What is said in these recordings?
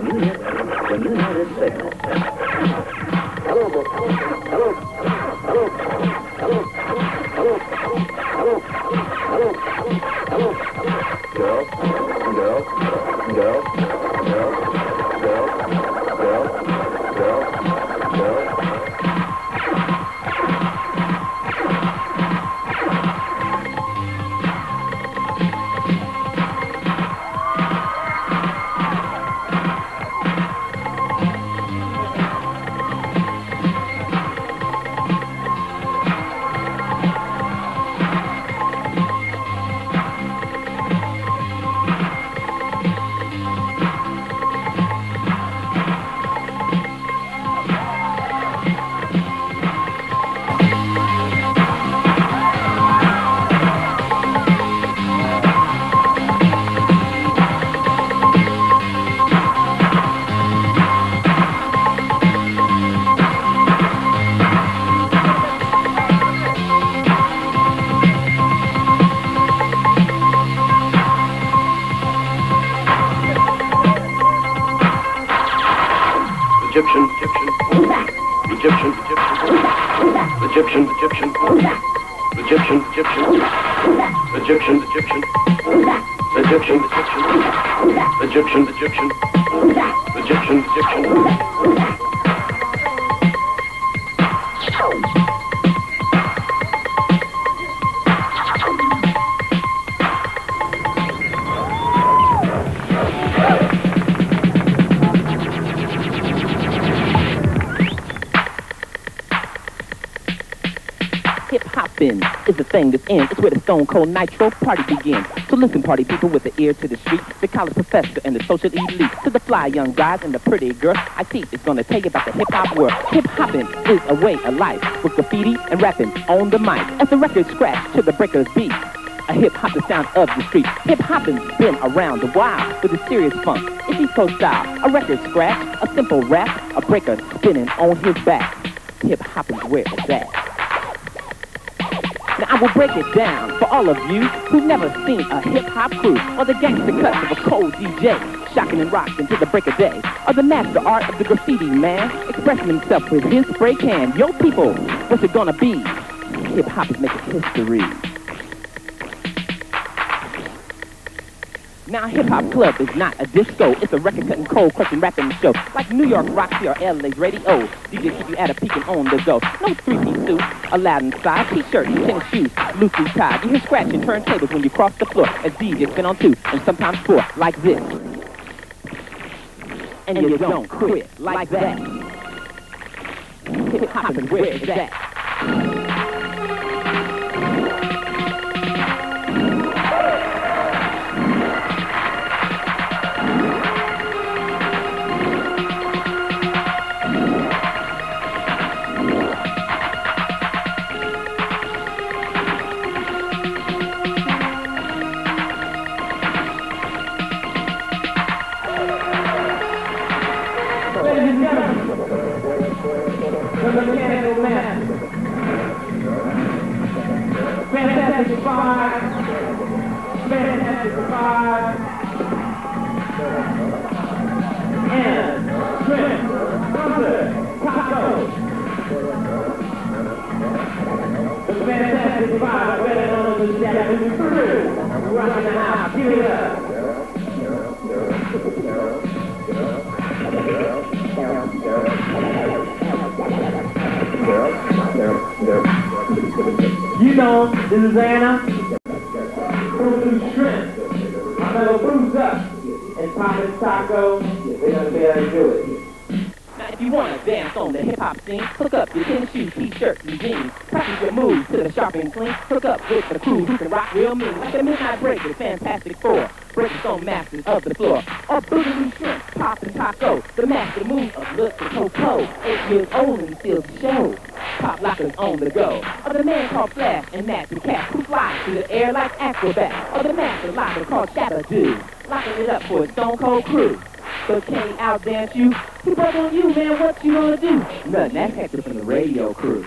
when you hear this signal, hello, hello, hello, hello, hello, hello, hello, hello, girl, girl, girl, girl, girl, girl, girl, girl. Hip-hopping is the thing that's in. It's where the Stone Cold Nitro party begins. So listen, party people, with the ear to the street, the college professor and the social elite, to the fly young guys and the pretty girls, I teach is gonna tell you about the hip-hop world. Hip-hopping is a way of life, with graffiti and rapping on the mic. As the record scratch to the breaker's beat, a hip-hop the sound of the street. Hip-hopping's been around a while with a serious funk. It's East Coast style, a record scratch, a simple rap, a breaker spinning on his back. Hip-hopping's where it's at. Now I will break it down for all of you who've never seen a hip-hop crew, or the gangster cuts of a cold DJ, shocking and rocking to the break of day, or the master art of the graffiti man, expressing himself with his spray can. Yo people, what's it gonna be? Hip-hop is making history. Now a hip-hop club is not a disco, it's a record-cutting, cold-crushing rapping show, like New York Roxy or LA's radio. DJ keep you at a peeking on the go. No three-piece suit, allowed inside, t-shirt and tennis shoes, loosely tied. You hear scratching turntables when you cross the floor, as DJs spin on 2 and sometimes 4, like this. And you don't quit like that. Hip-hop is where it's at. Fantastic Five, and Trent, Trumpet, Taco. The Fantastic Five, better known as the Japanese crew, rocking the house, give it up. You know, this is Anna. Bruce Shrimp. I'm gonna Bruce up and pop his taco. They're gonna be able to do it. Now if you wanna dance on the hip-hop scene, hook up your tennis shoes, t-shirts, and jeans. Practice your moves to the sharp and clean. Hook up with the crew who can rock real mean. Like the Midnight Breakers, Fantastic Four, Breakstone masters of the floor. Or Boogaloo Shrimp, Pop and Taco, the master move of Look to Coco. 8 years old and still to show. Pop lockers on the go. Or the man called Flash and Matt the Cat, who fly through the air like acrobat. Or the master locker called Shadow Dude, locking it up for a Stone Cold crew. But can he outdance you? He broke on you, man, what you gonna do? Nothing, that's Hector from the radio crew.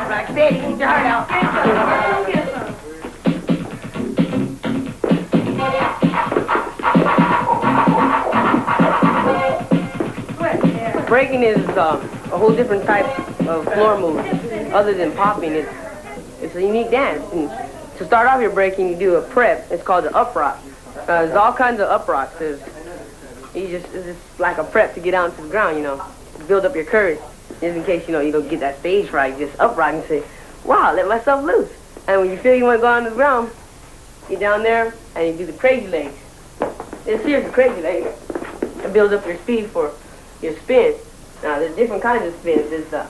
Rock steady, keep your heart out. Breaking is a whole different type of floor move. Other than popping, it's a unique dance. And to start off your breaking, you do a prep. It's called the up rock. There's all kinds of up rocks. It's just like a prep to get down to the ground, you know, to build up your courage. Just in case, you know, you don't get that stage fright, just up rock and say, wow, let myself loose. And when you feel you want to go on the ground, get down there and you do the crazy legs. It's seriously crazy legs. It builds up your speed for your spin. Now, there's different kinds of spins. There's the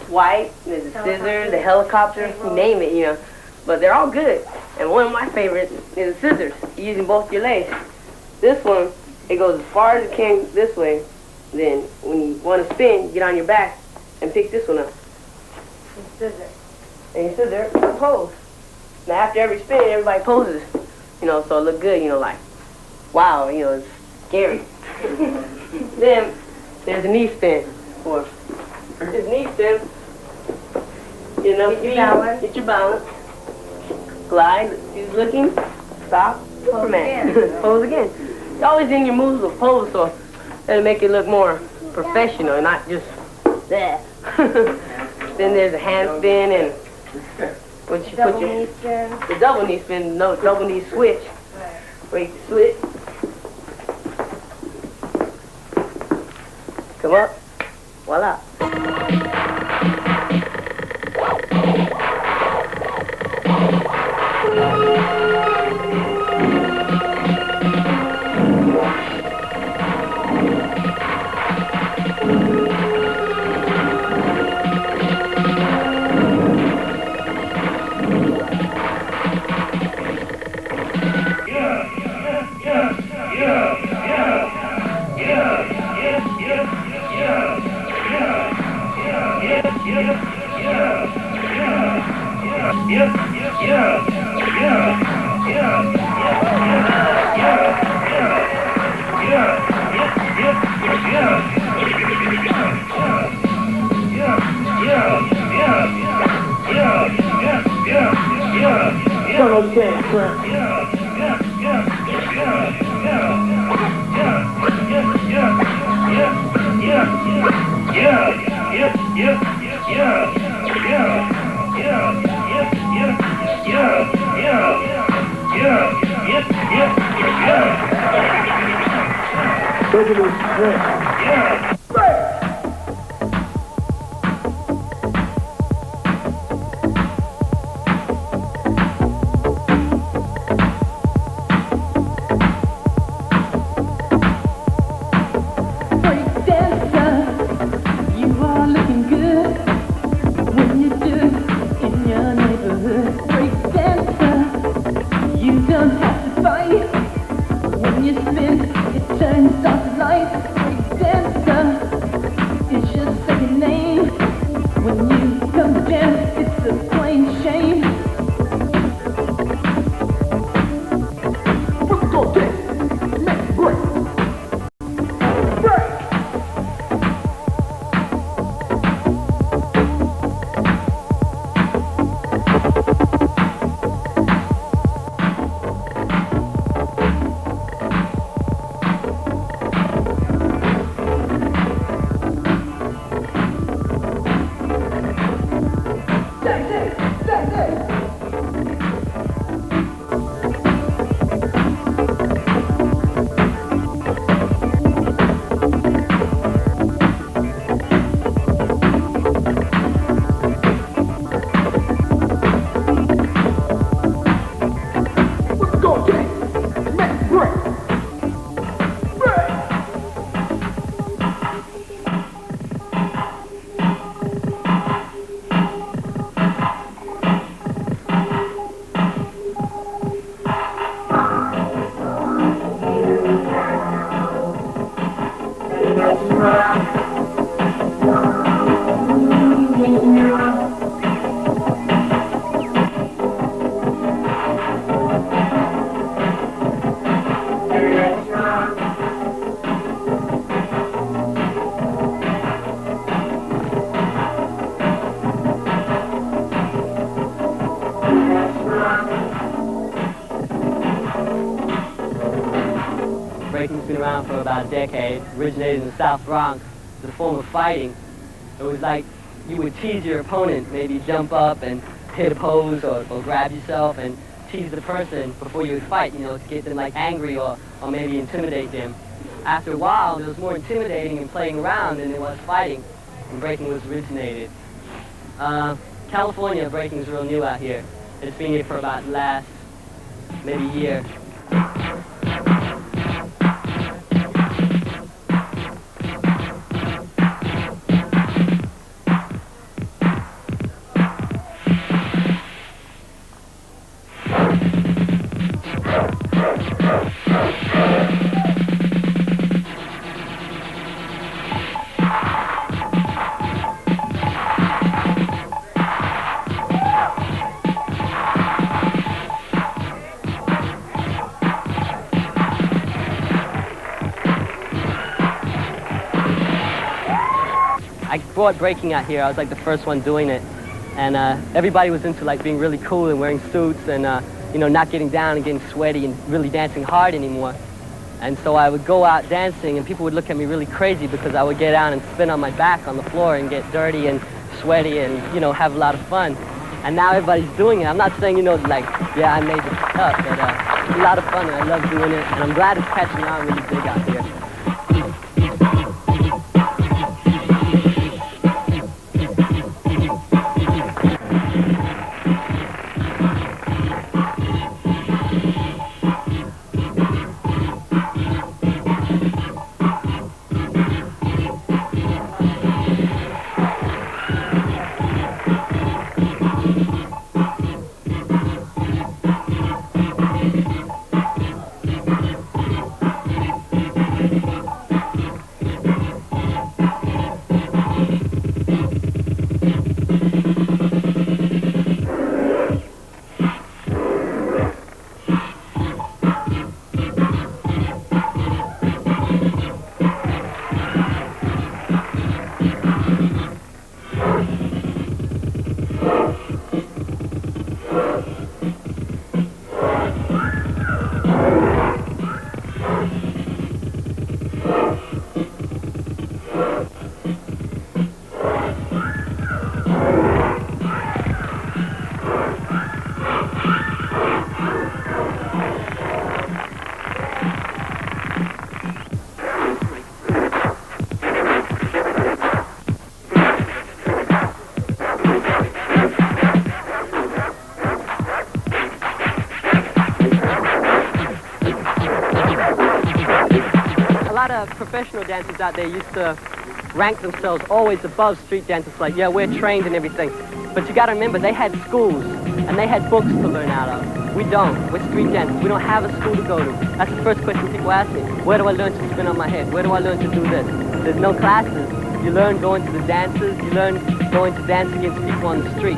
swipe, there's the scissors, the helicopter, you name it, you know. But they're all good. And one of my favorites is the scissors, using both your legs. This one, it goes as far as it can this way. Then, when you want to spin, you get on your back and pick this one up. Scissor. And you sit there and pose. Now, after every spin, everybody poses, you know, so it look good, you know, like, wow, you know, it's scary. Then, there's a knee spin. Or, this knee spin, you know, get your balance, glide, she's looking, stop, Superman, pose again. It's always in your moves of pose, so it'll make it look more professional, not just that. Then there's a hand spin and what you put your the double knee spin, no double knee switch. Wait, switch. Come up, voila. Breaking's been around for about about a decade, originated in the South Bronx. The form of fighting. It was like you would tease your opponent, maybe jump up and hit a pose or grab yourself and tease the person before you would fight, you know, to get them like angry or maybe intimidate them. After a while, it was more intimidating and playing around than it was fighting, and breaking was originated. California, breaking is real new out here. It's been here for about the last maybe year. I brought breaking out here. I was like the first one doing it, and everybody was into like being really cool and wearing suits and you know, not getting down and getting sweaty and really dancing hard anymore. And so I would go out dancing, and people would look at me really crazy because I would get out and spin on my back on the floor and get dirty and sweaty and, you know, have a lot of fun. And now everybody's doing it. I'm not saying, you know, like, yeah, I made this up, but it's a lot of fun and I love doing it, and I'm glad it's catching on really big out here. A lot of professional dancers out there used to rank themselves always above street dancers, like, yeah, we're trained and everything. But you gotta remember, they had schools and they had books to learn out of. We don't. We're street dancers. We don't have a school to go to. That's the first question people ask me. Where do I learn to spin on my head? Where do I learn to do this? There's no classes. You learn going to the dances. You learn going to dance against people on the street.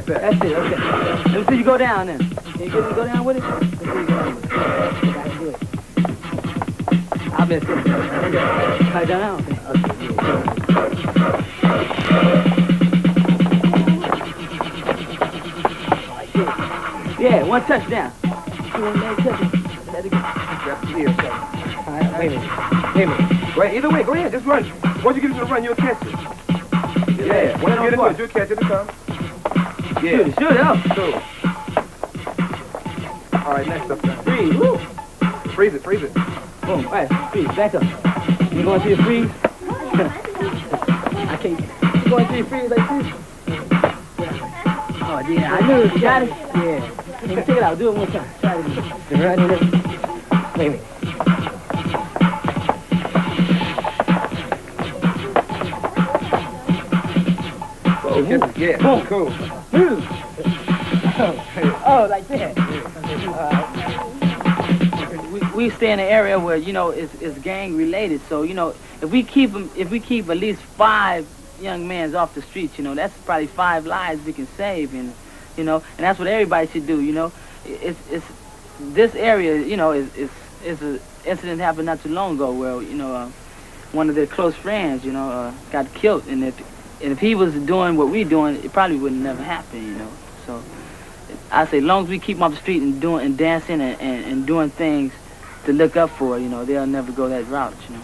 That's it, okay. Let me see you go down then. Can you go down with it? Let's see you go down with it. That's good. I'll miss it. Okay. Cut down. Okay. Yeah, one touchdown. Let it go. All right, wait a minute. Right, either way, go ahead, just run. Once you get to the run, you'll catch it. Yeah. Once you get into it, you catch it to come. Yeah. Shoot it up. Cool. All right, next up then. Freeze. Woo. Freeze it, freeze it. Boom. All right, freeze. Back up. You going to your freeze? I can't. You going to your freeze like this? Oh, yeah. I knew it. You got it? Yeah. Hey, check it out. Do it one time. Try it again. Right in there. Wait a minute. Yeah, boom. cool. Oh, like that. We stay in an area where, you know, it's gang related. So, you know, if we keep at least 5 young men off the streets, you know, that's probably 5 lives we can save, and you know, and that's what everybody should do. You know, it's this area, you know, is an incident happened not too long ago where, you know, one of their close friends, you know, got killed, and if he was doing what we're doing, it probably would never happen, you know. So I say, as long as we keep them off the street and dancing and doing things to look up for, you know, they'll never go that route, you know.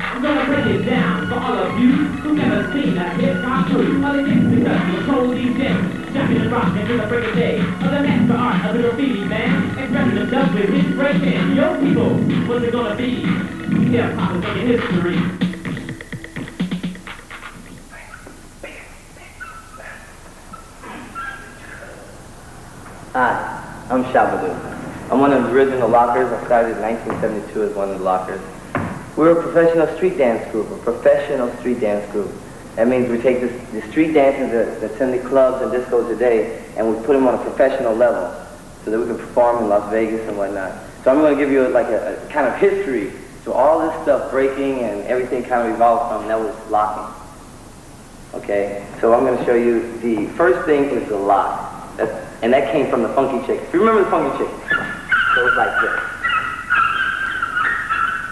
I'm gonna break run it down for all of you who never seen a hip-hop crew. All it takes is us to control these days, jumping and rocking to the break of day. Of the master art of the graffiti man, expressing himself with his breaking. Yo people, what's it gonna be? Hip-hop is making history. Hi, I'm Shabadoo. I'm one of the original lockers. I started in 1972 as one of the lockers. We're a professional street dance group, a professional street dance group. That means we take the street dancers that's in the clubs and discos today, and we put them on a professional level so that we can perform in Las Vegas and whatnot. So I'm going to give you like a kind of history. So all this stuff, breaking and everything kind of evolved from, that was locking. Okay, so I'm going to show you the first thing is the lock. And that came from the Funky Chicken. If you remember the Funky Chicken, so it's like this.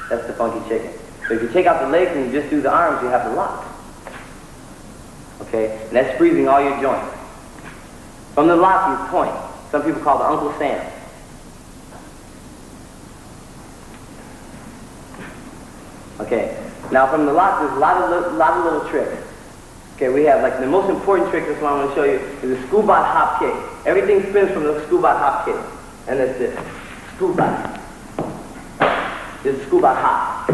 That's the Funky Chicken. So if you take out the legs and you just do the arms, you have the lock. Okay, and that's freezing all your joints. From the lock, you point. Some people call it Uncle Sam. Okay, now from the lock, there's a lot of little tricks. Okay, we have like the most important trick, that's what I'm going to show you, is the scuba hop kick. Everything spins from the scuba hop kick. And that's this. Scuba. This is scuba hop.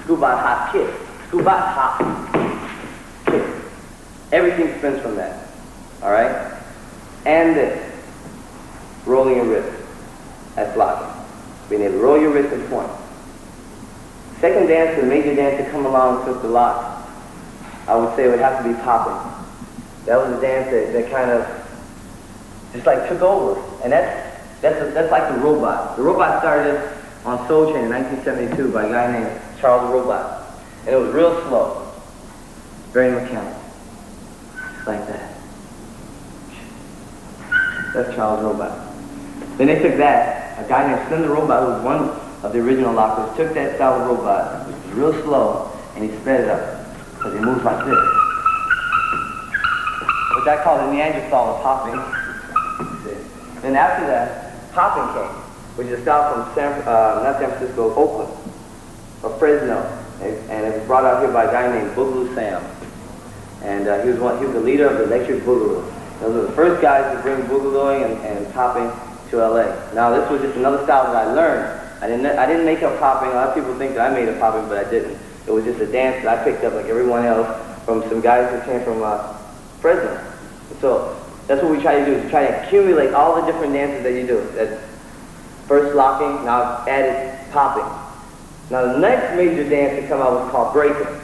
Scuba hop kick. Scuba hop kick. Everything spins from that. Alright? And this. Rolling your wrist. That's locking. Being able to roll your wrist and point. Second dance, the major dance to come along with the lock, I would say it would have to be popping. That was a dance that kind of just like took over. And that's like the robot. The robot started on Soul Train in 1972 by a guy named Charles Robot. And it was real slow. Very mechanical. Just like that. That's Charles Robot. Then they took that, a guy named Slim the Robot, who was one of the original lockers, took that style of robot, which was real slow, and he sped it up. Because it moves like this. Which I call the Neanderthal of popping. Then after that, popping came, which is a style from not San Francisco, Oakland, or Fresno. And it was brought out here by a guy named Boogaloo Sam. And he was the leader of the Electric Boogaloo. Those were the first guys to bring boogalooing and popping to LA. Now this was just another style that I learned. I didn't make up popping. A lot of people think that I made up popping, but I didn't. It was just a dance that I picked up like everyone else from some guys who came from Fresno. So that's what we try to do, is try to accumulate all the different dances that you do. That's first locking, now I've added popping. Now the next major dance to come out was called Breakin.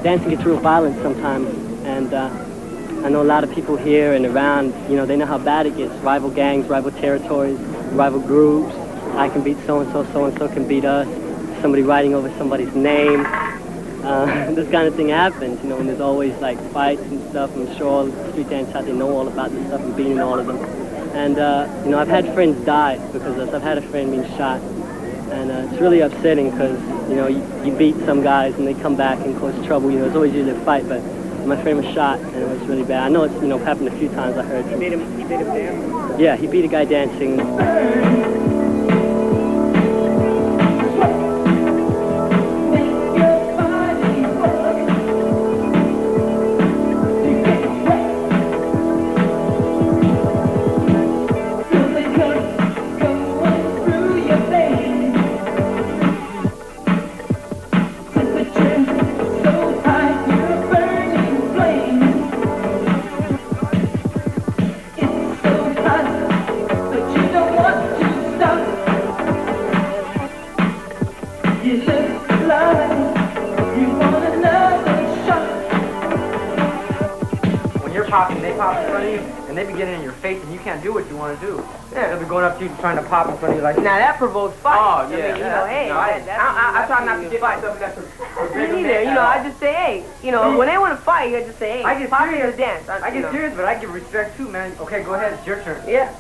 Dancing gets real violent sometimes, and I know a lot of people here and around, you know, they know how bad it gets. Rival gangs, rival territories, rival groups. I can beat so-and-so can beat us. Somebody writing over somebody's name. This kind of thing happens, you know, and there's always like fights and stuff. I'm sure all the street dancers out there know all about this stuff and beating all of them. And, you know, I've had friends die because of this. I've had a friend being shot. And it's really upsetting because, you know, you beat some guys and they come back and cause trouble. You know, there's always usually a fight, but My friend was shot, and it was really bad. I know it's, you know, happened a few times, I heard. He made him dance? Yeah, he beat a guy dancing. They pop in front of you, and they be getting in your face, and you can't do what you want to do. Yeah. They'll be going up to you trying to pop in front of you like. Now that provokes fight. Oh yeah. I mean, you know, hey, no, I try not to get myself in that. Me neither. You know, I just say, hey, you know, when they want to fight, you just say, hey, I get pop serious. in the dance. I get serious, but I give respect too, man. Okay, go ahead, it's your turn. Yeah.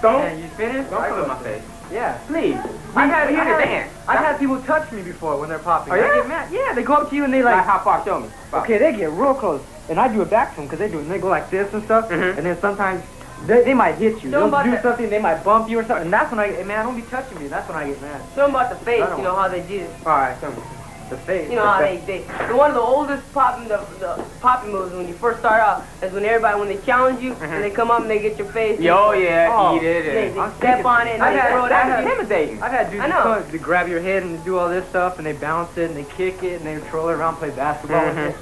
And you finished? Don't put it in my face. Yeah, please. I've had people touch me before when they're popping. Oh, yeah? I get mad. Yeah, they go up to you and they like. How far? Show me. Okay, they get real close, and I do it back to them because they do it. And they go like this and stuff, and then sometimes they might hit you. They'll do something, they might bump you or something. And that's when I get, man, don't be touching me. That's when I get mad. Show them about the face, you know, how they did it. All right, show me. The face. You know how they one of the oldest popping the popping moves when you first start out is when everybody, when they challenge you and they come up and they get your face. Yo, yeah, eat it. They step on it and they throw it That's intimidating. I've had dudes come to grab your head and do all this stuff, and they bounce it and they kick it and they troll it around, play basketball with it.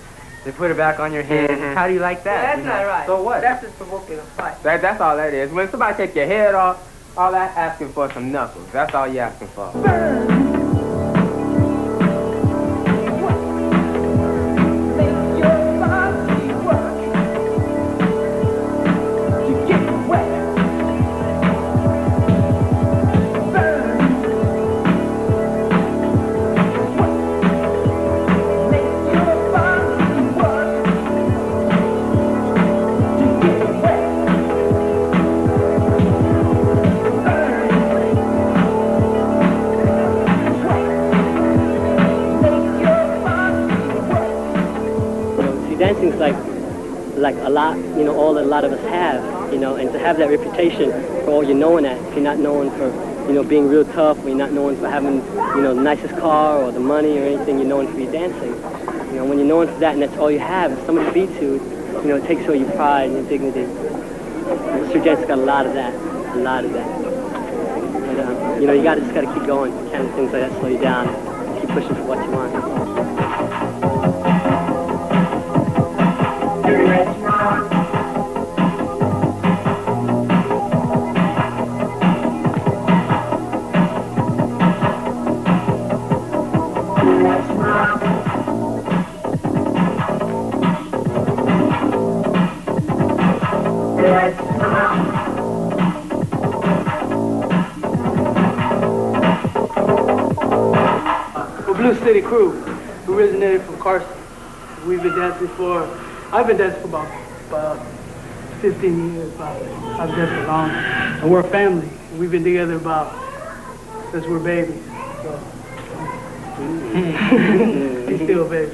They put it back on your head. How do you like that? Yeah, that's not right. So what? That's just provoking a fight. That's all that is. When somebody take your head off, all that asking for some knuckles. That's all you asking for. Dancing's like a lot, you know, all that a lot of us have, you know, and to have that reputation for all you're known at. If you're not known for, you know, being real tough, or you're not known for having, you know, the nicest car or the money or anything, you're known for your dancing. You know, when you're known for that and that's all you have, if somebody beats you, you know, it takes away your pride and your dignity. And Mr. Gent's got a lot of that, a lot of that. But, you know, you just gotta keep going. You can't let things like that slow you down. Keep pushing for what you want. Blue City Crew, who originated from Carson. We've been dancing I've been dancing for about 15 years, I've danced for long. And we're a family. We've been together since we're babies. So, he's still a baby.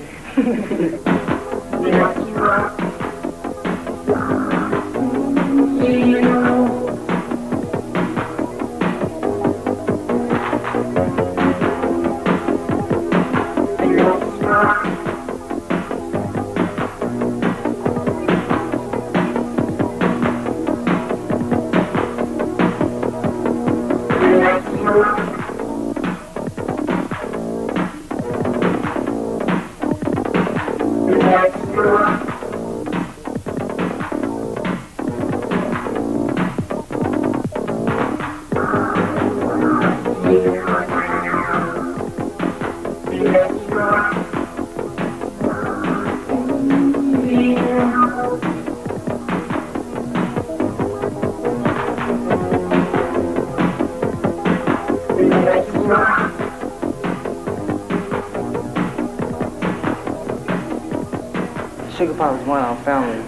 Sugar Pop was one of our family.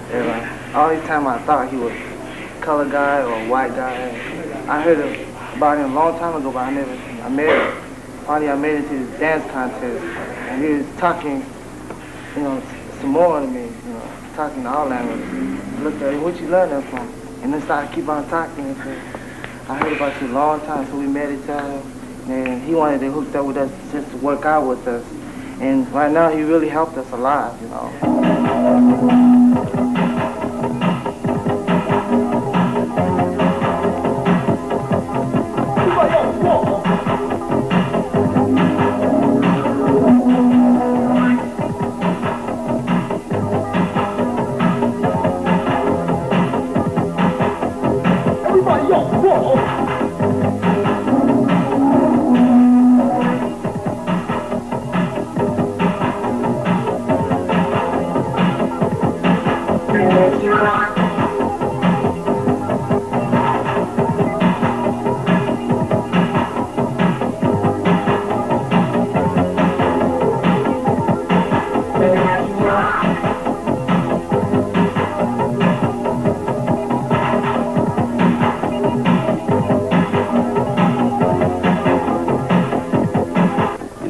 All this time I thought he was a color guy or a white guy. I heard about him a long time ago, but I made it to the dance contest, and he was talking, you know, Samoan to me, you know, talking all languages. Looked at him, where'd you learn that from? And then started keep on talking and said, I heard about you a long time, so we met each other. And he wanted to hook up with us just to work out with us. And right now, he really helped us a lot, you know.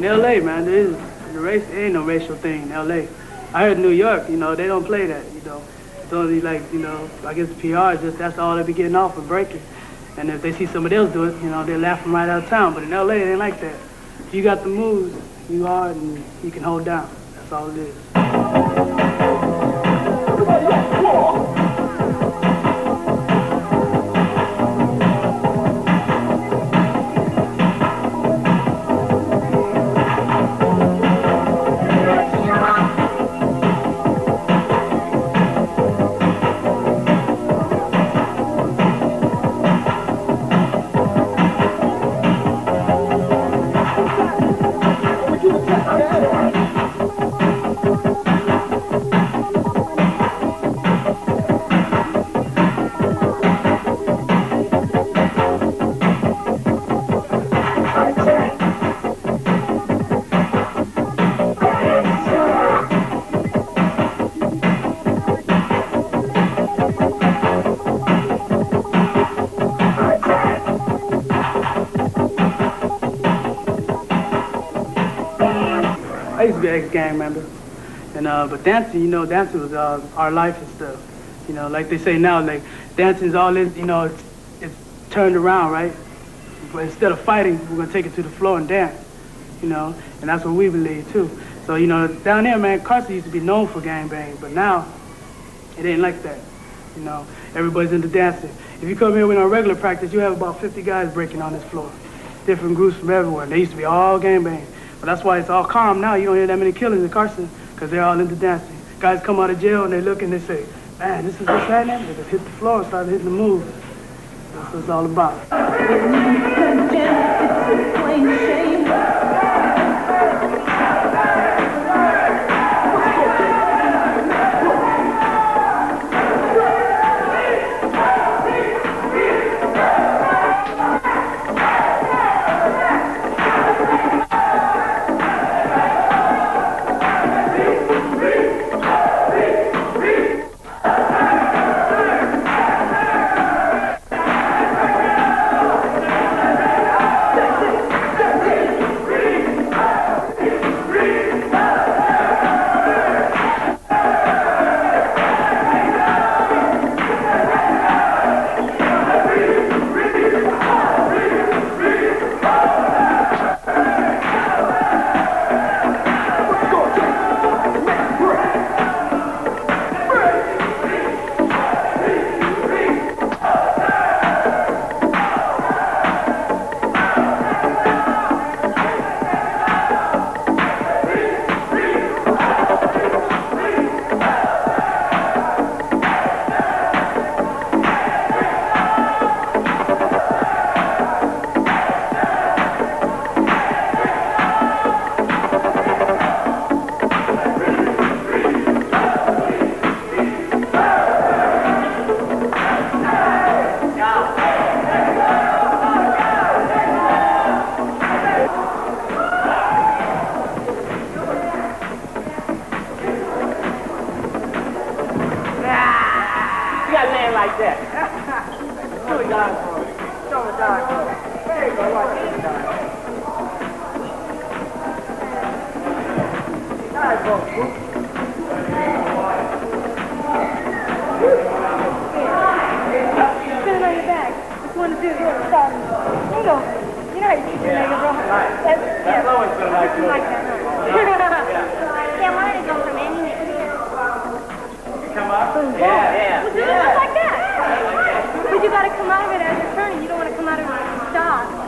LA, man, the race ain't no racial thing in LA. I heard New York, you know, they don't play that, you know. It's only like, you know, I guess PR, just that's all they be getting off of breaking. And if they see somebody else do it, you know, they laugh them right out of town. But in LA, it ain't like that. If you got the moves, you hard and you can hold down. That's all it is. I used to be an ex-gang member, and but dancing, you know, dancing was our life and stuff. You know, like they say now, like dancing's all this, you know, it's turned around, right? But instead of fighting, we're gonna take it to the floor and dance, you know, and that's what we believe too. So you know, down there, man, Carson used to be known for gangbang, but now it ain't like that. You know, everybody's into dancing. If you come here with our regular practice, you have about 50 guys breaking on this floor, different groups from everywhere. They used to be all gangbang. But that's why it's all calm now. You don't hear that many killings in Carson because they're all into dancing. Guys come out of jail and they look and they say, man, this is what's happening. They just hit the floor and start hitting the moves. That's what it's all about. right. That's always been like you. Like that, huh? Yeah, I wanted to go from any next year. Come up? Yeah. Well, do it just like that. But you gotta come out of it as you're turning. You don't want to come out of it as you stop.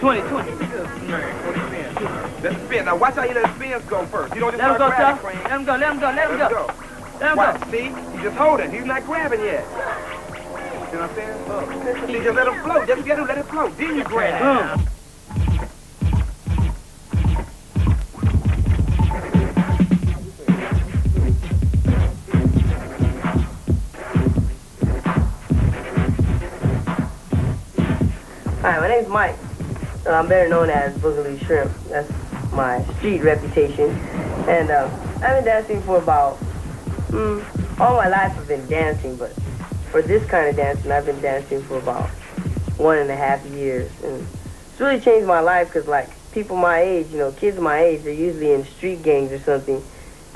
20. Let it spin. Now watch how you let the spins go first. You don't just Let him start go, grabbing, Chuck. Crane. Let him go, let him go, let him go. Let him Watch, go. see? He's just holding. He's not grabbing yet. See what I'm saying? See, just let him float. Just get him, let it float. Then you grab. Hi, my name's Mike. I'm better known as Boogaloo Shrimp. That's my street reputation. And I've been dancing for about, all my life I've been dancing, but for this kind of dancing, I've been dancing for about 1.5 years. And it's really changed my life because, like, people my age, you know, kids my age, they're usually in street gangs or something,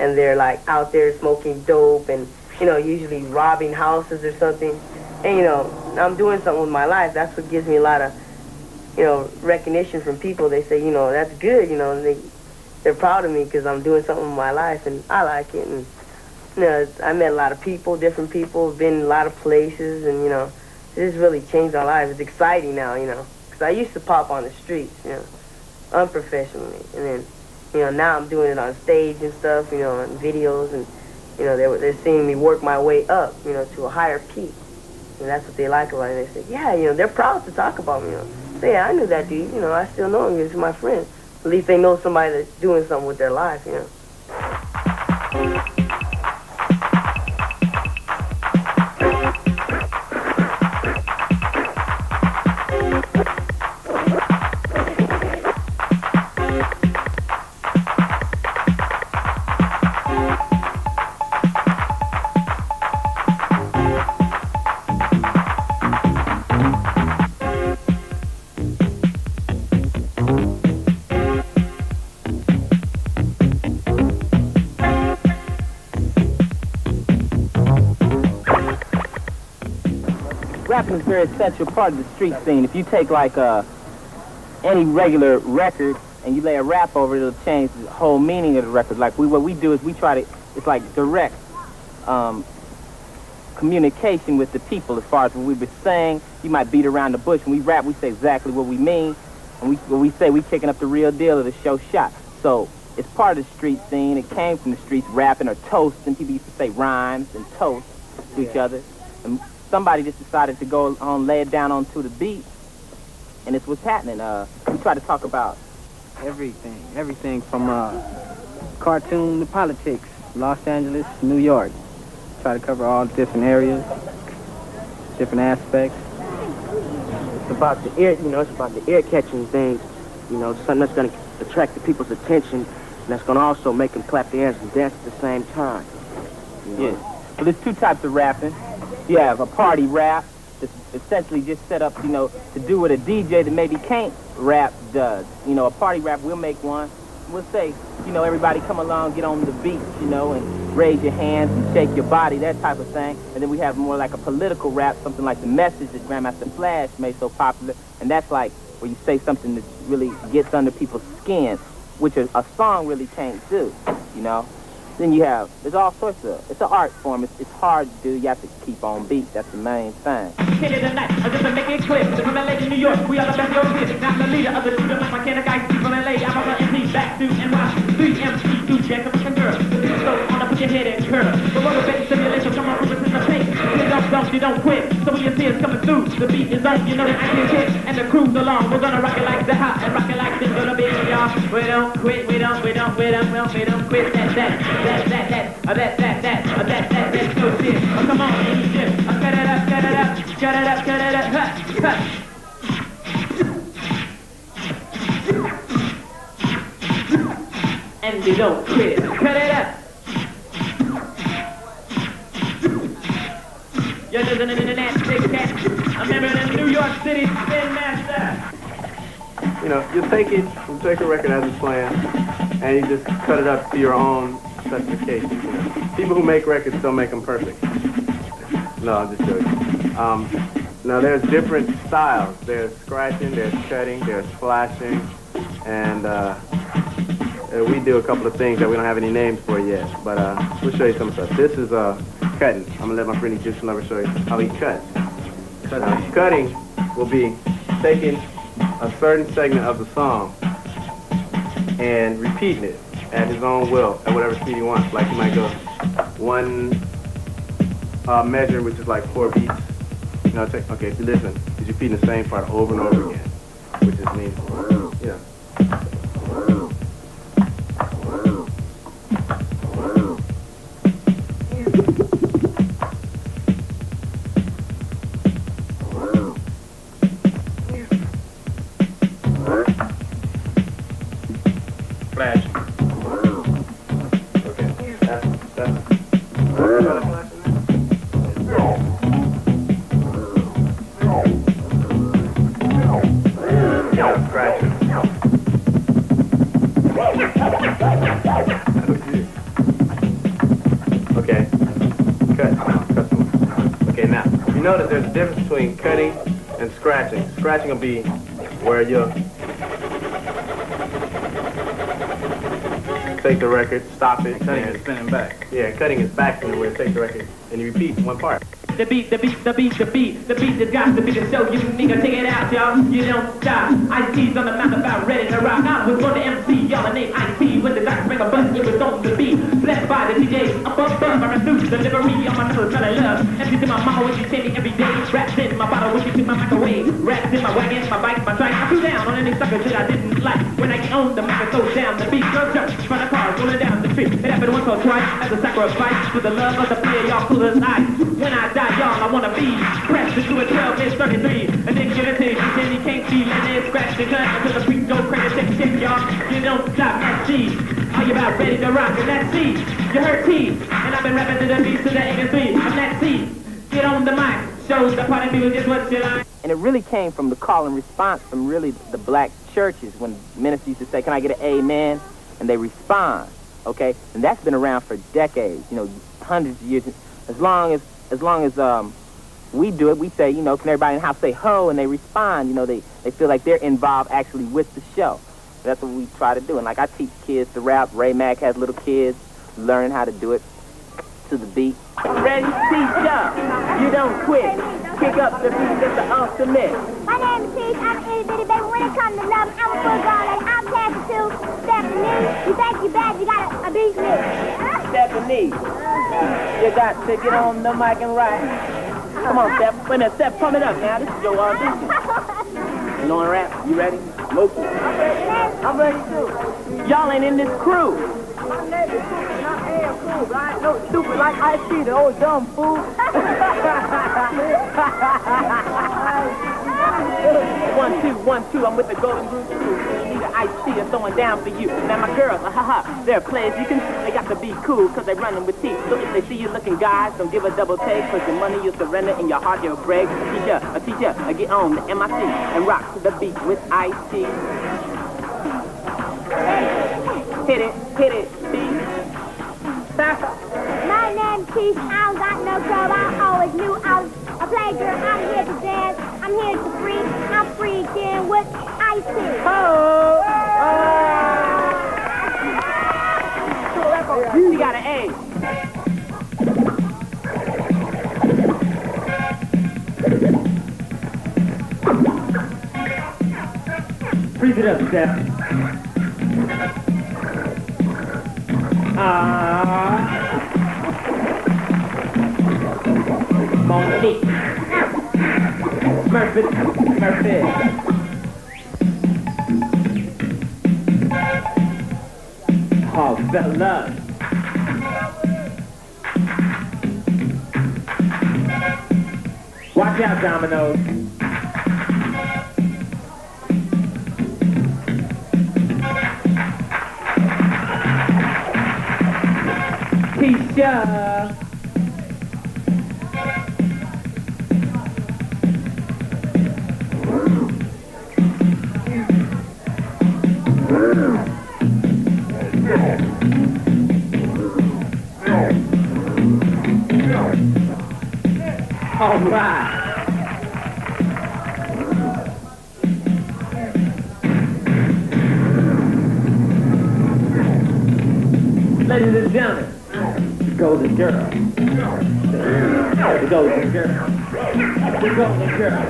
and they're, like, out there smoking dope and, you know, usually robbing houses or something. And, you know, I'm doing something with my life. That's what gives me a lot of, you know, recognition from people. They say, you know, that's good, you know, they're proud of me because I'm doing something with my life, and I like it. And, you know, I met a lot of people, different people, been in a lot of places, and, you know, this really changed my life. It's exciting now, you know, because I used to pop on the streets, you know, unprofessionally. And then, you know, now I'm doing it on stage and stuff, you know, and videos, and, you know, they're seeing me work my way up, you know, to a higher peak. And that's what they like about it. They say, yeah, you know, they're proud to talk about me, you know. Say, yeah, I knew that dude, you know, I still know him, he's my friend. At least they know somebody that's doing something with their life, you know. Rapping is a very essential part of the street scene. If you take like any regular record and you lay a rap over it, it'll change the whole meaning of the record. Like what we do is we try to, it's like direct communication with the people as far as when we were saying. You might beat around the bush. When we rap, we say exactly what we mean. And when we say we kicking up the real deal of the show shot. So it's part of the street scene. It came from the streets, rapping or toasting. People used to say rhymes and toast to each other. And somebody just decided to go on, lay it down onto the beat, and it's what's happening. We try to talk about everything from cartoon to politics, Los Angeles, New York. Try to cover all different areas, different aspects. It's about the ear, you know, it's about the ear-catching things, you know, something that's going to attract the people's attention, and that's going to also make them clap their hands and dance at the same time. You know? Yeah. Well, there's two types of rapping. You have a party rap that's essentially just set up, you know, to do what a DJ that maybe can't rap does. You know, a party rap, we'll make one. We'll say, you know, everybody come along, get on the beat, you know, and raise your hands and shake your body, that type of thing. And then we have more like a political rap, something like The Message that Grandmaster Flash made so popular. And that's like where you say something that really gets under people's skin, which a song really can't do, you know. Then you have, there's all sorts of, it's an art form. It's hard to do. You have to keep on beat. That's the main thing. King of the night, just to make it clear. From LA to New York, we are the best over here. Now I'm the leader of the shooter, like my can of guys from LA. I'm on the MC, back to NY. 3 MC, 2 Jack, American girl. So on up, put your head in curl. The rubber baby simulation, come on, Rufus in the paint. You don't quit. So when you see us coming through, the beat is on, you know that I can hit. And the crew's along, we're gonna rock it like the hot and rock it like this gonna be, y'all. We don't quit, we don't quit that. That's no shit. Oh, come on, Egypt. Cut it up, and they don't quit. Cut it up. You're listening to that big cat. I'm remember in New York City, Spin Master. You know, you take a record as it's playing, and you just cut it up to your own specifications. You know. People who make records don't make them perfect. No, I'm just joking. Now there's different styles. There's scratching, there's cutting, there's flashing, and we do a couple of things that we don't have any names for yet, but we'll show you some stuff. This is cutting. I'm gonna let my friend Egyptian Lover show you how he cuts. Cutting will be taking a certain segment of the song and repeating it at his own will, at whatever speed he wants. Like he might go one measure, which is like 4 beats. You know, okay, if you listen, he's repeating the same part over and over again, which is meaningful. Yeah. Flash. Okay, that's scratching. Okay. Cut. Okay, now, you know that there's a difference between cutting and scratching. Scratching will be where you take the record, stop it, Cutting and spinning back. Yeah, cutting is back from where you take the record and you repeat one part. The beat that's got to be the show. You nigga, take it out, y'all. You don't stop. Ice-T's on the mouth about ready to rock. I was born to MC, y'all. The name Ice-T. When the doctor bring a button, it was on the beat. Blessed by the DJ. Up, I refuse delivery on my nose, trying to love. Empty to my mama when she take me every day. Raps in my bottle when she took my microwave. Raps in my wagon, my bike, my trike. I threw down on any sucker shit I didn't like. When I get on the mic, I throw down the beat. Girls jump from the car, rolling down the street. It happened once or twice as a sacrifice for the love of the player, y'all cool as ice. When I die, y'all, I wanna be pressed into a 12 inch 33. A nigga get a taste, and he can't see, let it scratch the gun until the freak go crazy, take shit, y'all. You don't stop, that's G. Are you about ready to rock? And that's C. You heard T, and I've been rapping to the beats to the 83. I'm that C. Get on the mic, show the party people just what you like. And it really came from the call and response from really the black churches when ministers used to say, can I get an amen? And they respond, okay? And that's been around for decades, you know, hundreds of years. As long as we do it, we say, you know, can everybody in the house say ho? And they respond, you know, they feel like they're involved actually with the show. That's what we try to do. And like I teach kids to rap. Ray Mack has little kids learning how to do it to the beat. Ready, teacher, you don't quit. Kick up the beat, it's the ultimate. My name is Teach, I'm an itty bitty baby. When it comes to love, I'm a football lady. I'm passing to Stephanie. You think you bad, you got a beat me. Stephanie, you got to get on the mic and rap. Come on, Steph. Wait a minute, Steph, pump it up now. This is your audition. You know what rap? You ready? Loki. I'm ready too. Y'all ain't in this crew. My name is Cool, and I am cool, but I ain't no stupid like Ice-T, the old dumb fool. 1, 2, 1, 2, I'm with the Golden Group crew. You need an Ice-T, they're throwing down for you. Now my girls, they're players. You can see they got to be cool, cause they running with teeth. So if they see you looking guys, don't give a double take, cause your money you'll surrender and your heart you'll break. Teacher, get on the MIC and rock to the beat with Ice-T. Hit it, B. My name's Teach, I don't got no trouble. I always knew I was a playgirl. I'm here to dance, I'm here to freak. I'm freaking with Ice-T. You got an A. Freeze it up, Steph. Monique. Murphy. Oh, fella. Watch out, Dominoes. Keisha. All right. Ladies and gentlemen, the golden girl. The golden girl. The golden girl.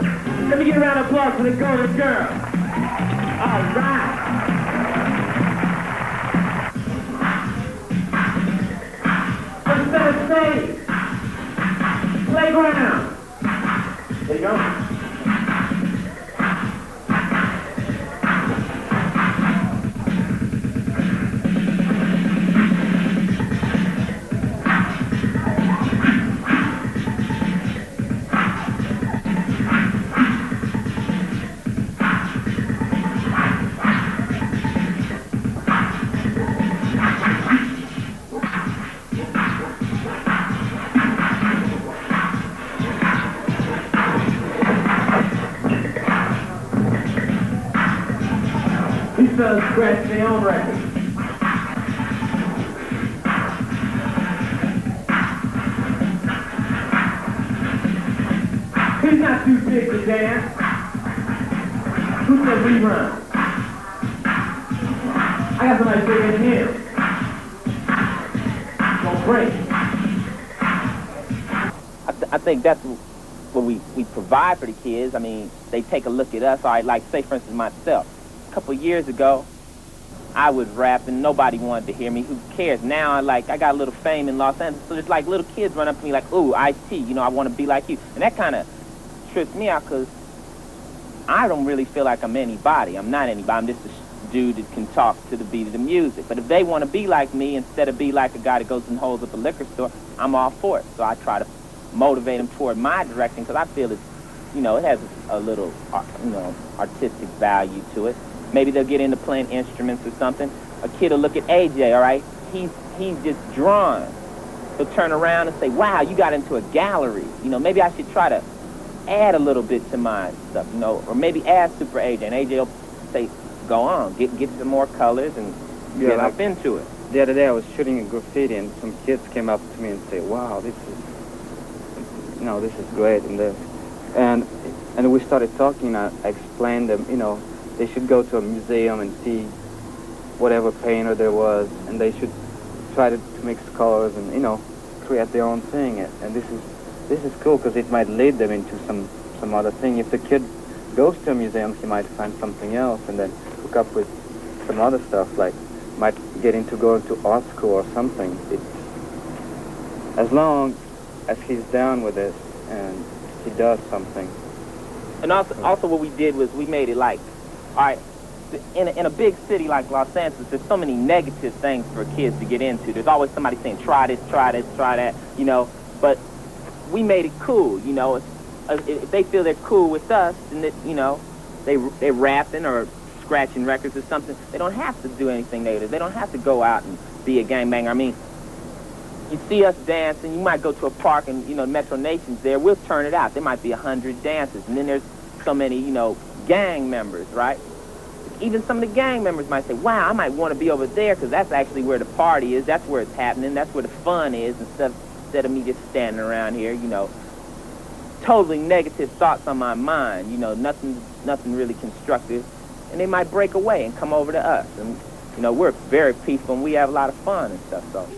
Let me get a round of applause for the golden girl. Playground. There you go. These fellas scratch their own record. He's not too big to dance. Who said we run? I got somebody bigger than him. Gonna break. I think that's what we provide for the kids. I mean, they take a look at us. All right, like say for instance myself. A couple of years ago, I was rapping. Nobody wanted to hear me. Who cares? Now, I got a little fame in Los Angeles, so it's like little kids run up to me like, ooh, Ice-T, you know, I want to be like you. And that kind of trips me out because I don't really feel like I'm anybody. I'm not anybody. I'm just a dude that can talk to the beat of the music. But if they want to be like me instead of be like a guy that goes and holds up a liquor store, I'm all for it. So I try to motivate them toward my direction because I feel it's, you know, it has a little, you know, artistic value to it. Maybe they'll get into playing instruments or something. A kid will look at AJ, all right? He's just drawn. He'll turn around and say, wow, you got into a gallery. You know, maybe I should try to add a little bit to my stuff, you know, or maybe add Super AJ. And AJ will say, go on, get some more colors and get up into it. The other day I was shooting a graffiti and some kids came up to me and said, wow, this is, you know, this is great and this. And we started talking. I explained them, you know, they should go to a museum and see whatever painter there was, and they should try to mix colors and, you know, create their own thing. And this is cool because it might lead them into some other thing. If the kid goes to a museum, he might find something else and then hook up with some other stuff, like might get into going to art school or something. It's, as long as he's down with it and he does something. And also what we did was we made it like, all right, in a big city like Los Angeles, there's so many negative things for kids to get into. There's always somebody saying, try this, try that, you know. But we made it cool, you know. If they feel they're cool with us, and that, you know, they're rapping or scratching records or something, they don't have to do anything negative. They don't have to go out and be a gangbanger. I mean, you see us dancing, you might go to a park and, you know, Metro Nation's there, we'll turn it out. There might be 100 dancers, and then there's so many, you know, gang members, right? Even some of the gang members might say, wow, I might want to be over there because that's actually where the party is, that's where it's happening, that's where the fun is, instead of me just standing around here, you know, totally negative thoughts on my mind, you know, nothing really constructive, and they might break away and come over to us. And, you know, we're very peaceful and we have a lot of fun and stuff, so.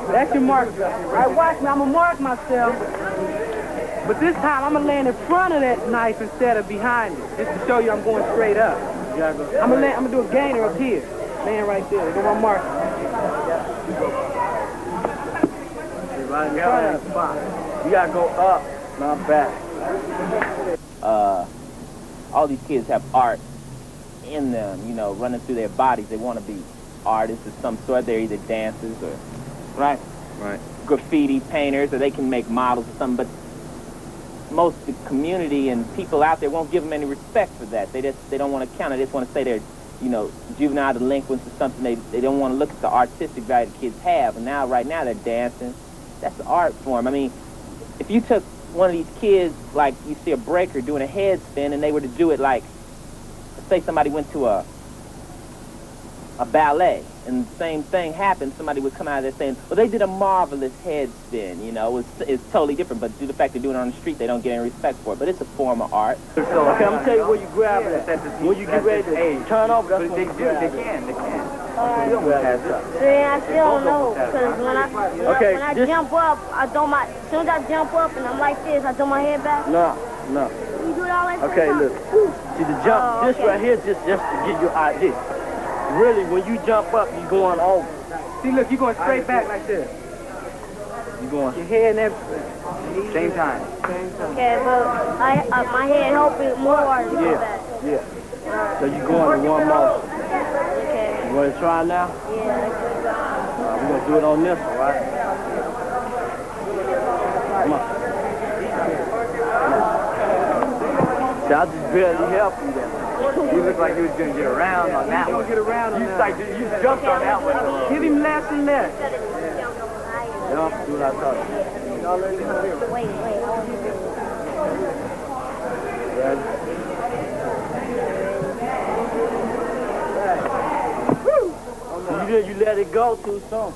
That's your mark. All right, watch me. I'm going to mark myself. But this time, I'm going to land in front of that knife instead of behind it, just to show you I'm going straight up. I'm going to do a gainer up here. Land right there. Go my mark. You got to go up, not back. All these kids have art in them, you know, running through their bodies. They want to be artists of some sort. They're either dancers or Right. graffiti painters, or they can make models or something, but most of the community and people out there won't give them any respect for that. They don't want to count it. They just want to say they're, you know, juvenile delinquents or something. They don't want to look at the artistic value the kids have. And now, right now, they're dancing. That's the art form. I mean, if you took one of these kids, like you see a breaker doing a head spin, and they were to do it like, say somebody went to a ballet, and the same thing happened, somebody would come out of there saying, well, they did a marvelous head spin, you know, it's totally different, but due to the fact they're doing it on the street, they don't get any respect for it, but it's a form of art. Okay, I'm going to tell you where you grab it at. When you get ready to turn over, that's when you grab it. See, I still don't know, because when I jump up, I throw my, as soon as I jump up and I'm like this, I throw my head back. No. You do it all like Okay, that? look. See, the jump, this right here, just to give you an idea. Really, when you jump up, you're going over. See, look, you're going straight back like this. You're going. Your head and everything. Same time. Okay, but my head help it more to go back. Yeah. So you're going to one motion. Okay. You want to try now? Yeah. We're going to do it on this one, right? Come on. See, I just barely helped you there. You look like you was going to get around on that one. Get around on that. You jumped on that one. Give him less and less. Yeah, do what I thought. Wait. You let it go too soon.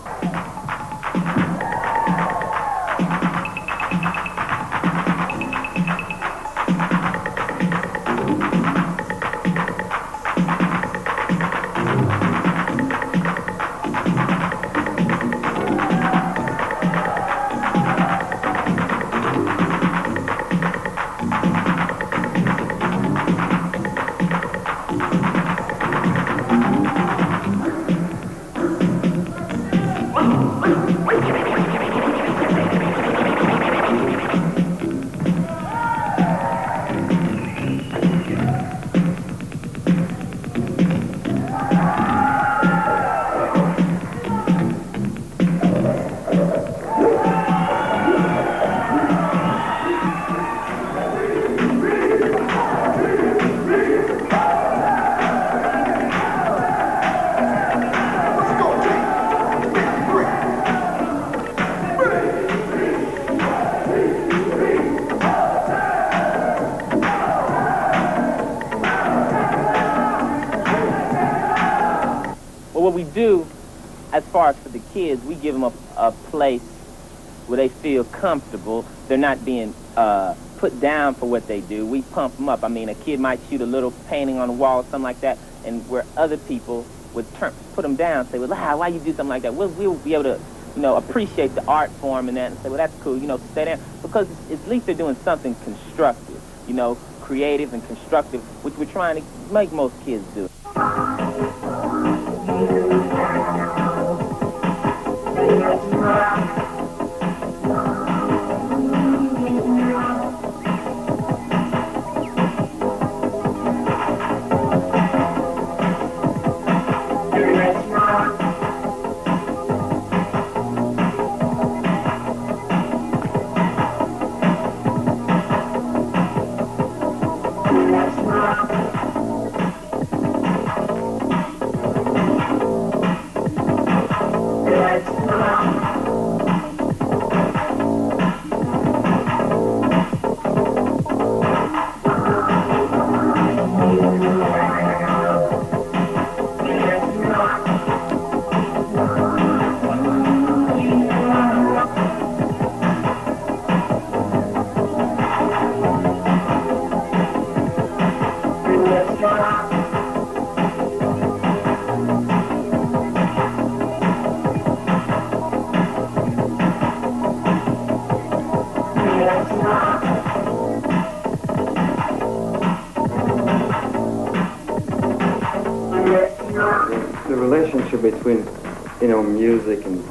What we do, as far as for the kids, we give them a place where they feel comfortable. They're not being put down for what they do. We pump them up. I mean, a kid might shoot a little painting on the wall or something like that, and where other people would put them down, say, well, why you do something like that? We'll be able to, you know, appreciate the art form and that, and say, well, that's cool, you know, stay there, because at least they're doing something constructive, you know, creative and constructive, which we're trying to make most kids do. The relationship between, you know, music and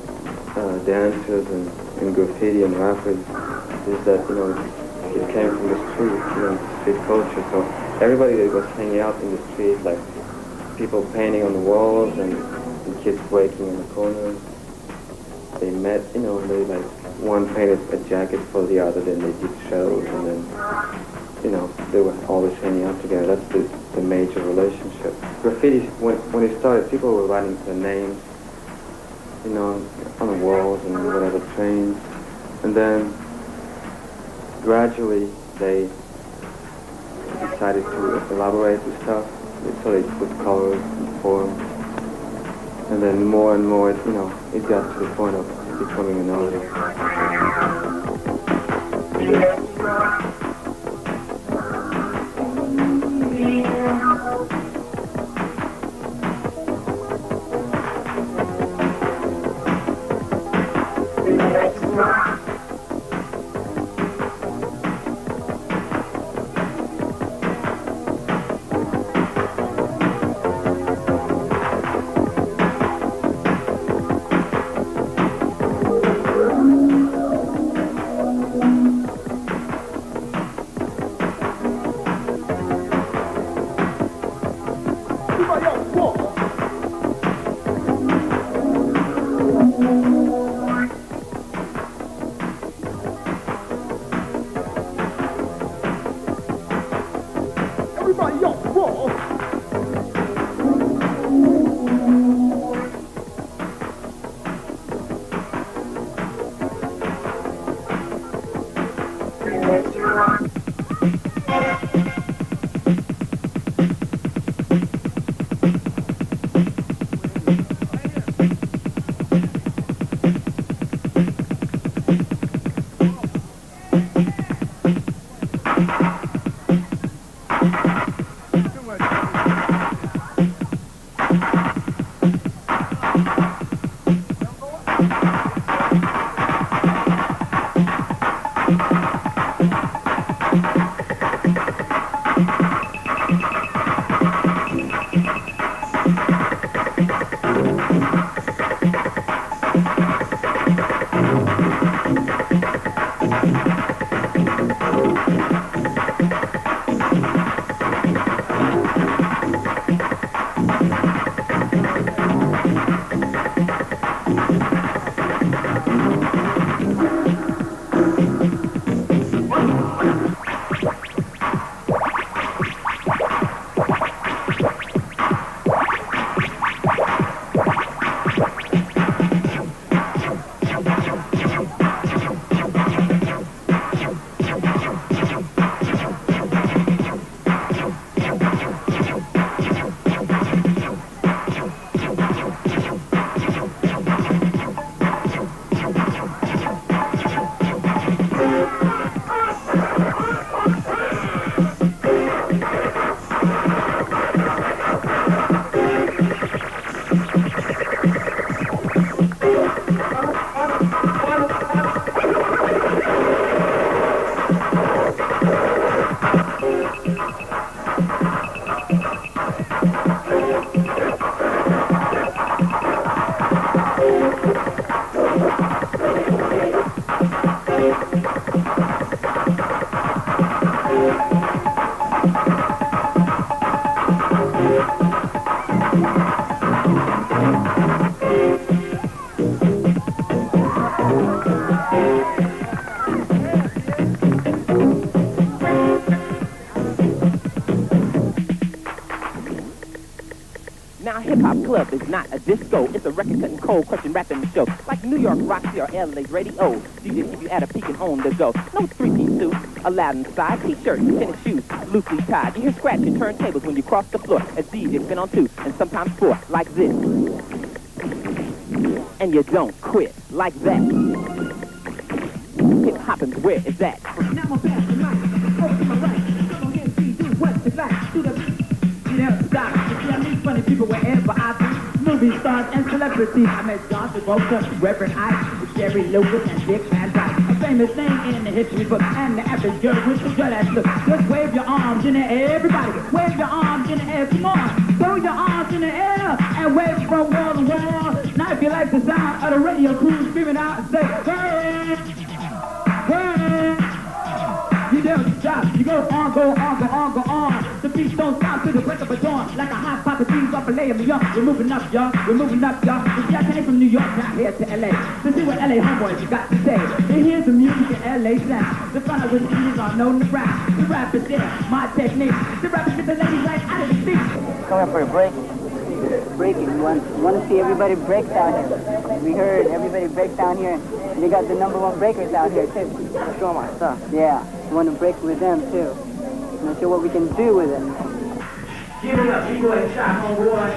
dancers and graffiti and rappers is that, you know, it came from the street, you know, street culture. So everybody that was hanging out in the street, like people painting on the walls and kids breaking in the corners, they met, you know, they like, one painted a jacket for the other, then they did shows, and then, you know, they were always hanging out together. That's the major relationship. Graffiti, when it started, people were writing their names, you know, on the walls and whatever, trains. And then gradually they decided to elaborate the stuff, so they put colors and forms. And then more and more, you know, it got to the point of becoming an artist. Now hip-hop club is not a disco. It's a record-cutting, cold-crushing, rapping show. Like New York Roxy or LA's radio. DJ keep you at a peak and on the go. No three-piece suit, Aladdin style, t-shirt, tennis shoes, loosely tied. You hear scratching turntables when you cross the floor. As DJs spin on 2 and sometimes 4, like this. And you don't quit, like that. Hip-hopping's where it's at. Now I'm back to life. Over to my right. Come on, hands free, do what you like. Do the beat. Never stop. You see, I meet funny people wherever I be. Movie stars and celebrities. I met John Travolta, Reverend Ike, Jerry Lewis, and Dick Van Dyke. A famous name in the history book. And the average girl with the good-ass look. Just wave your arms in the air, everybody. Wave your arms in the air, come on. Throw your arms in the air and wave from wall to wall. Now if you like the sound of the radio crew screaming out and say, hey! Hey! You don't stop. You go on, go on, go on, go on. The beat don't stop till the break of a dawn. Like a hot pop of trees off a layer of young. We're moving up, y'all. We're moving up, y'all. See, I came from New York down here to LA to see what LA homeboys got to say. They hear the music in LA sound. The fun of which is on no Nebraska. The rap is there, my technique. The rappers get the ladies right out of the seat. Come here for a break. Breakin. You want to see everybody break down here. We heard everybody break down here. And they got the #1 breakers out here too. Show my stuff. Yeah, we want to break with them too. And show what we can do with it. Give it up, people and shot, homeboy.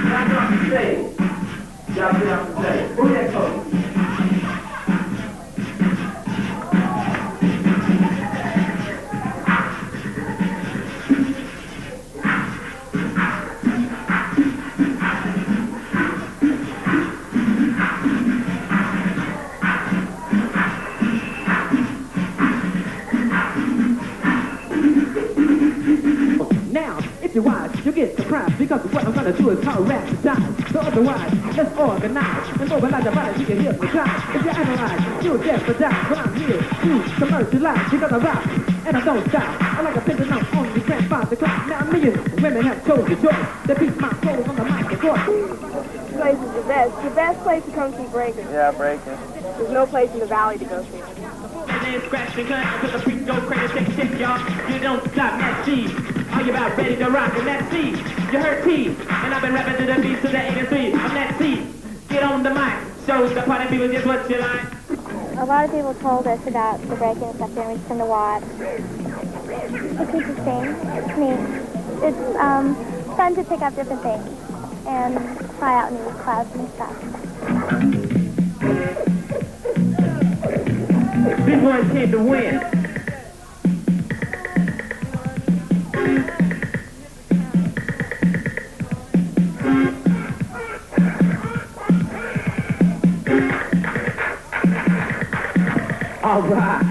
Y'all get off the stage. Y'all get off the stage. Who that coach? You watch, you get surprised because what I'm gonna do is called rap design. So otherwise, let's organize and mobilize your body, you can hear the time. If you analyze, you'll jeopardize. But I'm here to commercialize because I rock and I don't stop. I like a pendulum, only can't find the clock. Now millions of women have chosen the choice. They beat my clothes on the microphone. This place is the best. The best place to come see Breakin. Yeah, Breakin. There's no place in the valley to go see. And scratch and cut until the freak go crazy, shake, y'all. You don't stop, that cheese. Are you about ready to rock? And that's C. You heard T. And I've been rapping to the beat to the 83. I'm that C. Get on the mic. Show the party people just what you like. A lot of people told us about the Breakin stuff and we just come to watch. It's interesting. It's neat. It's fun to pick up different things and try out new clouds and stuff. Big boys came to win. All right.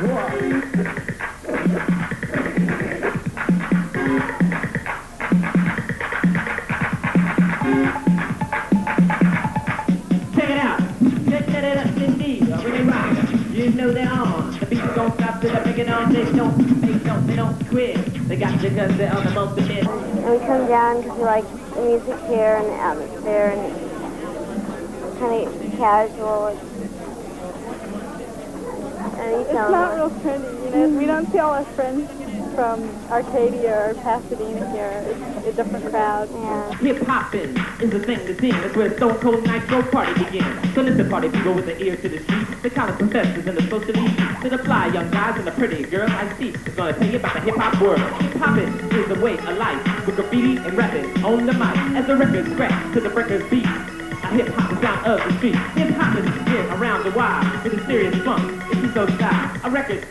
What? Check it out. Let it up, indeed. When they rock, you know they're on. The beats don't stop till they bring it on. They don't quit. They got you because they're on the most of it. And we come down because we like the music here and the atmosphere and it's kind of casual. It's not real trendy, you know. We don't see all our friends from Arcadia or Pasadena here. It's a different crowd. Yeah. Hip-hopping is the thing to sing. That's where Stone Cold Nitro party begins. So listen, party people with the ear to the street, the college professors and the social elite, to the fly young guys and the pretty girls I see. It's gonna tell you about the hip-hop world. Hip-hopping is the way of life, with graffiti and rapping on the mic. As the records scratch to the breaker's beat, a hip-hop sound of the street. Hip-hopping is around the wild, with a serious funk. It's so style. A record.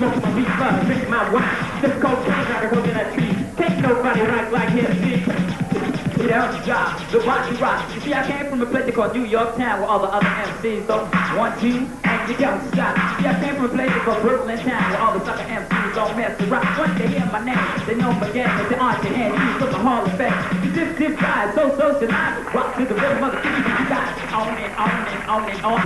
smoke my reefer, drink my wine. Sip cocaine, grab a coconut tree. Can't nobody rock like him, see? You know, job, the body rock. You see, I came from a place called New York Town where all the other MCs don't want to, and you don't stop. You see, I came from a place called Brooklyn Town where all the sucker MCs don't mess around. Once they hear my name, they know my game. They say, aren't your hands, you from the Hall of Fame. This guy, so socialized. Rock to the rhythm of the beat, you guys. On and on and on and on.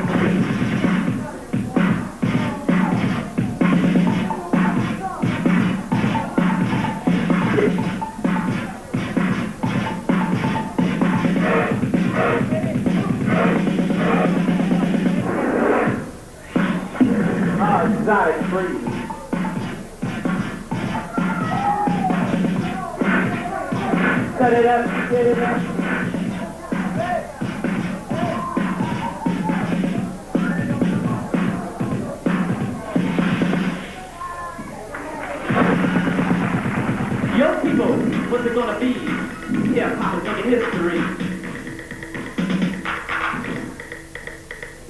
Exotic free. Cut it up, get it up. Young people, what's it gonna be? Yeah, Papa's making history.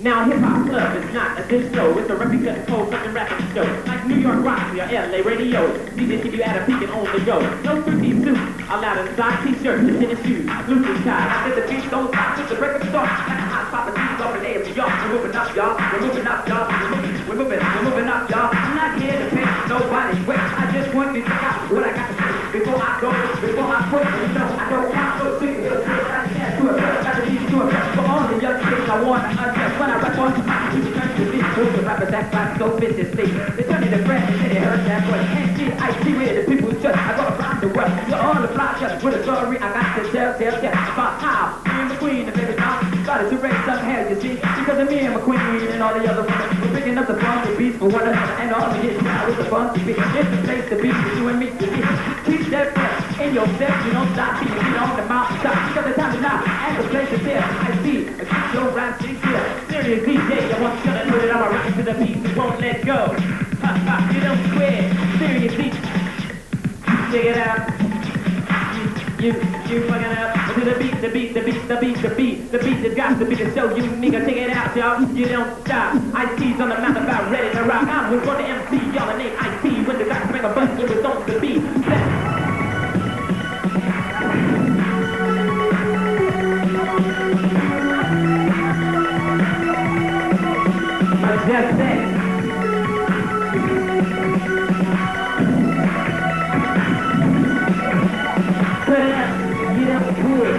Now hip-hop club is not a disco, it's a replica cold fucking rapping show. Like New York Roxy or LA radio, DJs keep you at a peak and on the go. No three-piece suits, allowed inside t-shirts and tennis shoes, loose tie. I said the beat don't stop, just the record start. Like a hot papa sees off in AFC, y'all. We're moving up, y'all. We're moving up, y'all. We're moving up, y'all. I'm not here to pay nobody's way. I just want to check out what I got to say before I go, before I put. You know, I don't want to sing it. I can't do it, I got to be to it. For all the young kids, I want to undress. When I rap on the mic, you turn to this group of rappers that fight so viciously. They turn me to friends and say they heard that voice. Can't see I see where the people just. I go around the world. You're on the block just with a story. I got to tell about how me and the queen of every town started to raise some hell, you see. Because of me and my queen and all the other women, we're picking up the funky beats for one another. And all of it now is the funky beat. It's the place to be for you and me to be. Keep that fresh in your steps. You don't stop beating it on the mountaintop. Because the time is now and the place is there. I see a keep your rhyme sincere. Serious DJ, I want you to know that I'm a rock to the beat. You won't let go. Ha ha, you don't quit. Serious beat. Check it out. You fucking up to the beat that's got to be the show unique. Check it out, y'all. You don't stop. Ice-T's on the mountain about ready to rock. I'm who's on the MC, y'all the name Ice-T. When the doctor make a button, it was on the beat. Just that. Put it up, get up good.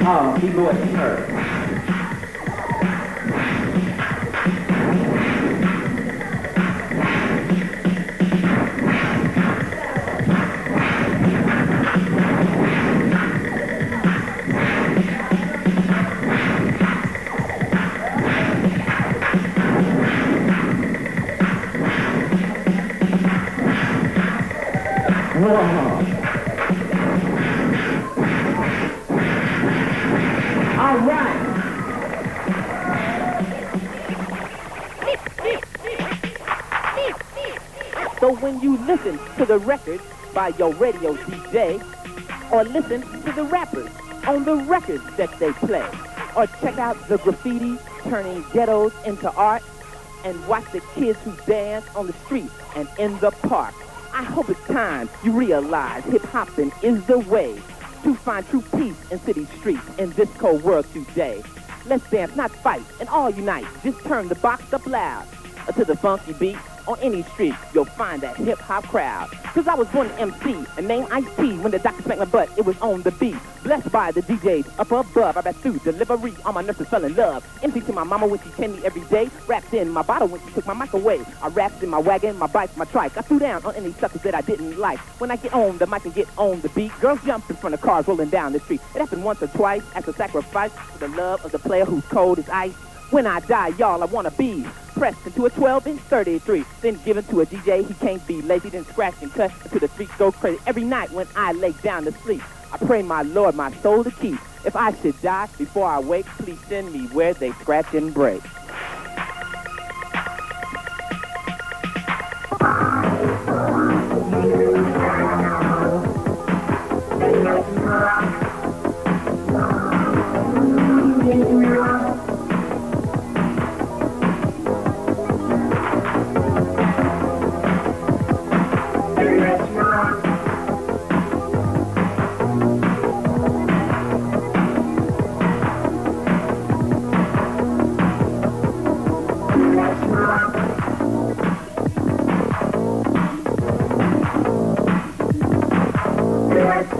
Oh, people what you heard. So when you listen to the records by your radio DJ, or listen to the rappers on the records that they play, or check out the graffiti turning ghettos into art, and watch the kids who dance on the street and in the park, I hope it's time you realize hip-hopping is the way to find true peace in city streets in this cold world today. Let's dance, not fight, and all unite. Just turn the box up loud to the funky beat. On any street, you'll find that hip-hop crowd. Cause I was born an MC and named Ice-T. When the doctor spanked my butt, it was on the beat. Blessed by the DJs up above. I rap through delivery. All my nurses fell in love. MC to my mama when she tend me every day. Rapped in my bottle when she took my mic away. I rapped in my wagon, my bike, my trike. I threw down on any suckers that I didn't like. When I get on the mic and get on the beat, girls jump in front of cars rolling down the street. It happened once or twice as a sacrifice for the love of the player who's cold as ice. When I die, y'all, I wanna be pressed into a 12-inch 33, then given to a DJ. He can't be lazy, then scratch and cut until the streets go crazy. Every night when I lay down to sleep, I pray my Lord my soul to keep. If I should die before I wake, please send me where they scratch and break. Enterin.